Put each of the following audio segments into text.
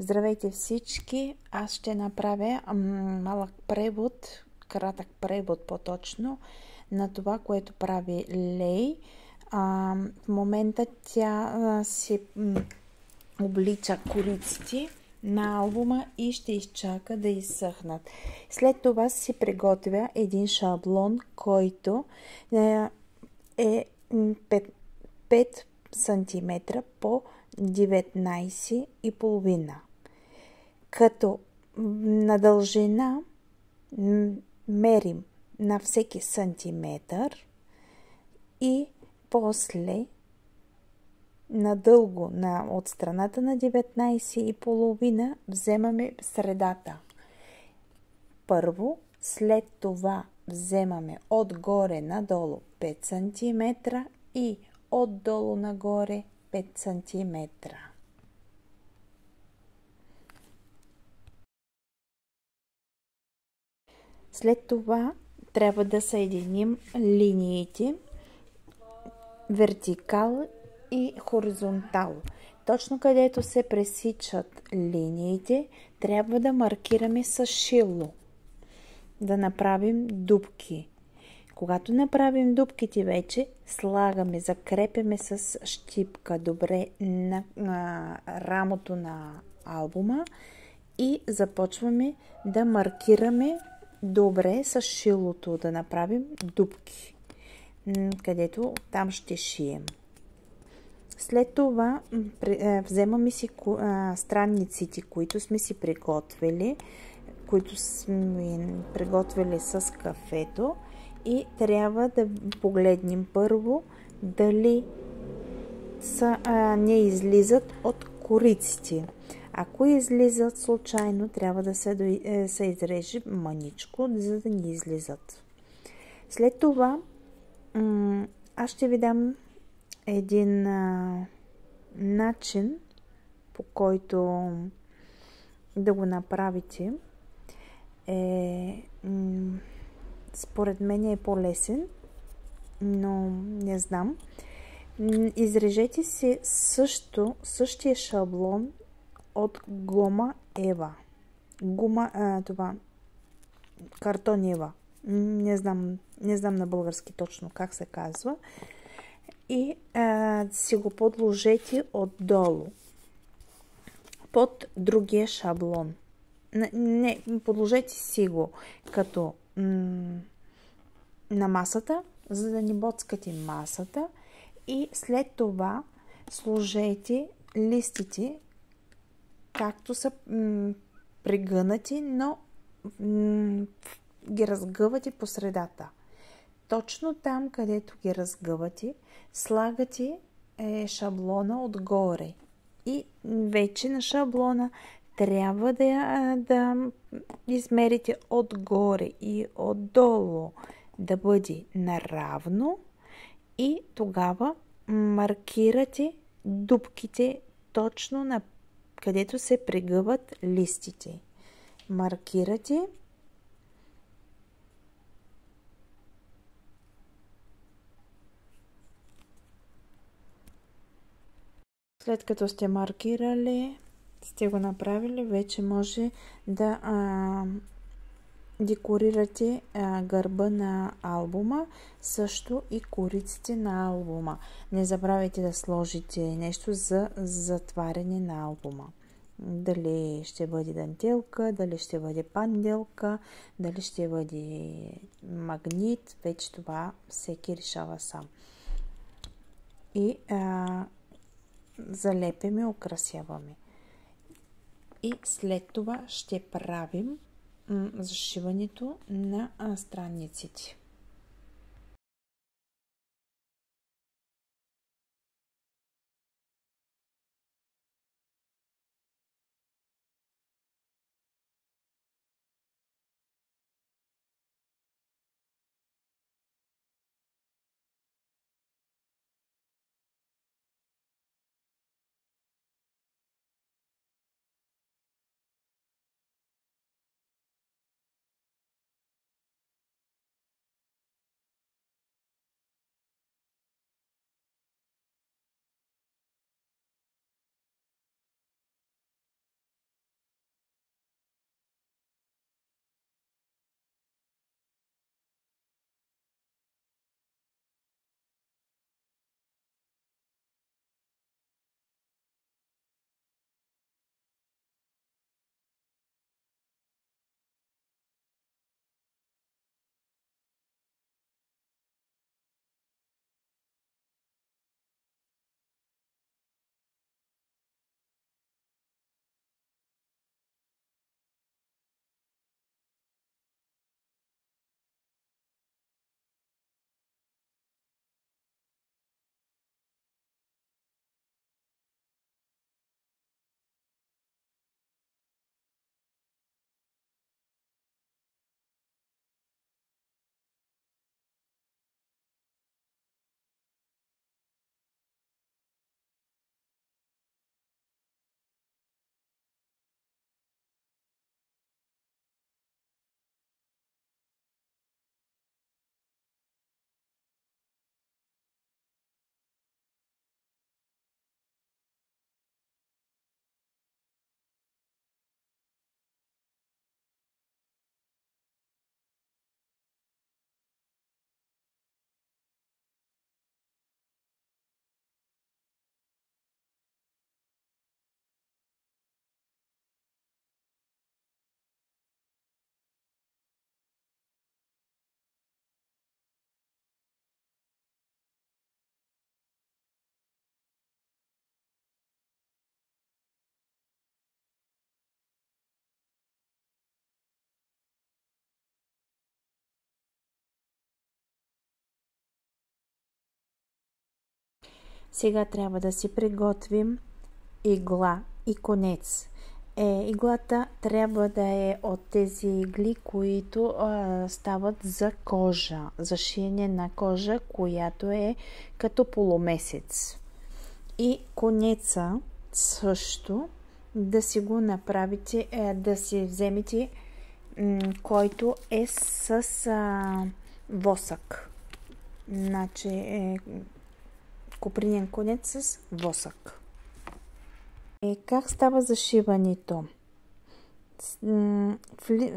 Здравейте всички! Аз ще направя малък превод, кратък превод по-точно, на това, което прави Лей. В момента тя си облича кориците на албума и ще изчака да изсъхнат. След това си приготвя един шаблон, който е 5 см по 19,5, като на дължина мерим на всеки сантиметър и после надълго от страната на 19,5 вземаме средата. Първо, след това вземаме отгоре надолу 5 см и отдолу нагоре 5 см. След това трябва да съединим линиите вертикал и хоризонтал. Точно където се пресичат линиите, трябва да маркираме с шило. Да направим дупки. Когато направим дупките вече, слагаме, закрепяме с щипка добре на рамото на албума и започваме да маркираме добре с шилото, да направим дупки, където там ще шием. След това вземаме си страниците, които сме си приготвили, с кафето и трябва да погледнем първо дали не излизат от кориците. Ако излизат случайно, трябва да се изреже мъничко, за да не излизат. След това аз ще ви дам един начин, по който да го направите. Според мен е по-лесен, но не знам. Изрежете си същия шаблон от гома Ева. Картон Ева. Не знам на български точно как се казва. И си го подложете отдолу под другия шаблон. Не, подложете си го като на масата, за да не боцкате масата, и след това сложете листите както са пригънати, но ги разгъвате по средата. Точно там, където ги разгъвате, слагате шаблона отгоре. И вече на шаблона трябва да измерите отгоре и отдолу да бъде наравно и тогава маркирате дупките точно на където се пригъват листите. Маркирате след като сте маркирали, сте го направили, вече може да декорирате гърба на албума, също и кориците на албума. Не забравяйте да сложите нещо за затваряне на албума. Дали ще бъде дантелка, дали ще бъде панделка, дали ще бъде магнит, вече това всеки решава сам. И залепяме, украсяваме. И след това ще правим зашиването на страниците. Сега трябва да си приготвим игла и конец. Иглата трябва да е от тези игли, които стават за кожа, за шиене на кожа, която е като полумесец. И конеца също да си го направите, да си вземете, който е с восък. Значи копринен конец с восък. Как става зашиването?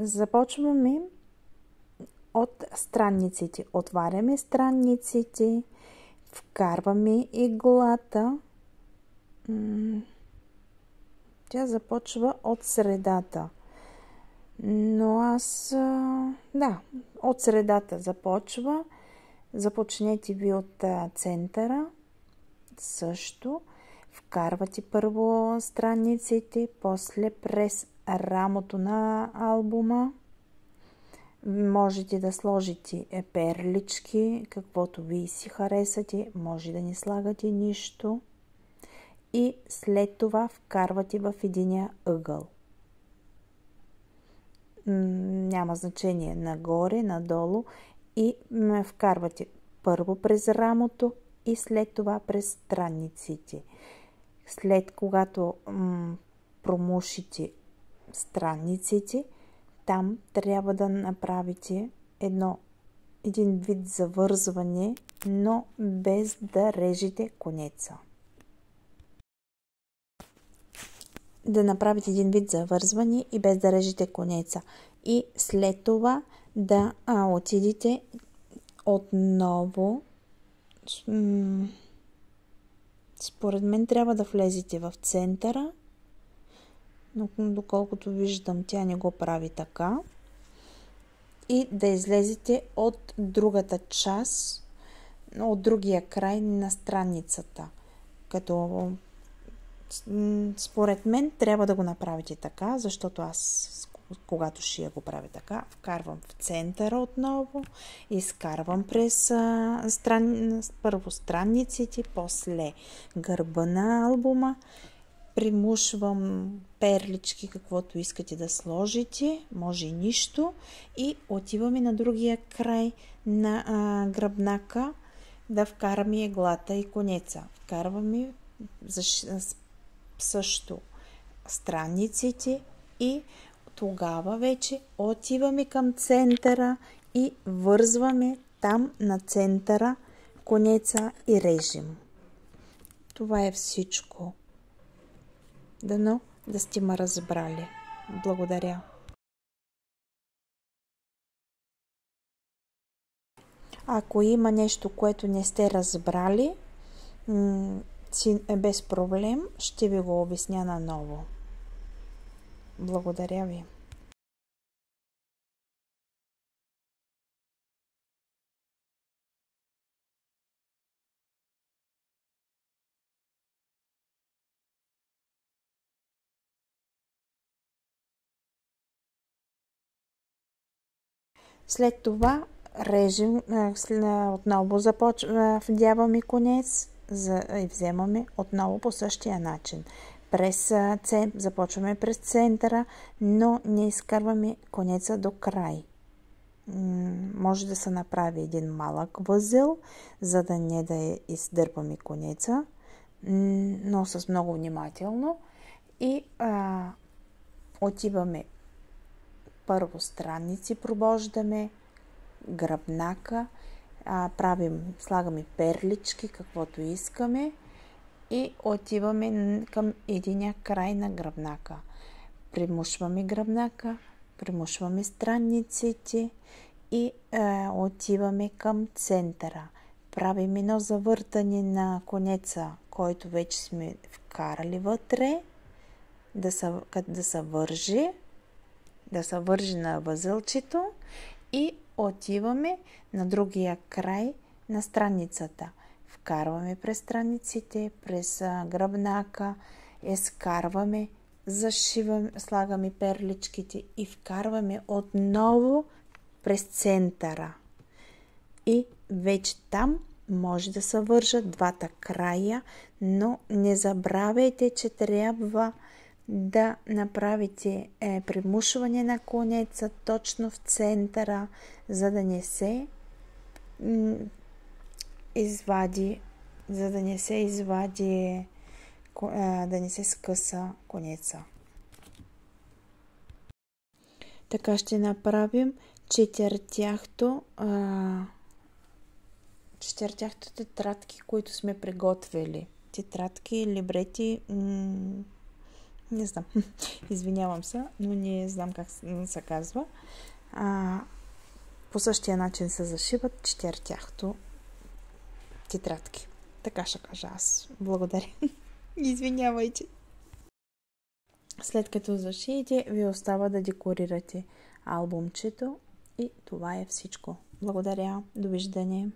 Започваме от странниците. Отваряме странниците, вкарваме иглата. Тя започва от средата. Но от средата започва. Започнете ви от центъра. Също вкарвате първо страниците, после през рамото на албума. Можете да сложите перлички, каквото ви си харесате. Може да не слагате нищо. И след това вкарвате в единия ъгъл. Няма значение нагоре, надолу. И вкарвате първо през рамото и след това през страниците. След когато промушите страниците, там трябва да направите един вид завързване, но без да режете конеца. Да направите един вид завързване и без да режете конеца. И след това да отидете отново. Според мен трябва да влезете в центъра, но доколкото виждам, тя не го прави така. И да излезете от другата част, от другия край на страницата. Като според мен трябва да го направите така, защото аз, когато шия, го правя така. Вкарвам в центъра отново, изкарвам през първо страниците, после гърба на албума, примушвам перлички, каквото искате да сложите, може и нищо, и отиваме на другия край на гръбнака да вкараме иглата и конеца. Вкарваме също страниците и тогава вече отиваме към центъра и вързваме там на центъра конеца и режем. Това е всичко. Дано да сте ме разбрали. Благодаря. Ако има нещо, което не сте разбрали, без проблем ще ви го обясня наново. Благодаря ви. След това режем, отново вдяваме конец и вземаме отново по същия начин. Започваме през центъра, но не изкарваме конеца до край. Може да се направи един малък възел, за да не да издърпаме конеца, но с много внимателно. И отиваме първо страници, пробождаме гръбнака, слагаме перлички, каквото искаме, и отиваме към единия край на гръбнака. Примушваме гръбнака, примушваме страниците и отиваме към центъра. Правим едно завъртане на конеца, който вече сме вкарали вътре, да се вържи на възълчето, и отиваме на другия край на страницата. Вкарваме през страниците, през гръбнака, изкарваме, зашиваме, слагаме перличките и вкарваме отново през центъра. И вече там може да се вържат двата края, но не забравяйте, че трябва да направите примушване на конеца точно в центъра, за да не се извади, да не се скъса конеца. Така ще направим четиртяхто тетрадки, които сме приготвили. Тетрадки, либрети, не знам, извинявам се, но не знам как се казва. По същия начин се зашиват четиртяхто тетрадки. Така ще кажа аз. Благодаря. Извинявайте. След като зашиете, ви остава да декорирате албумчето и това е всичко. Благодаря. Довиждане.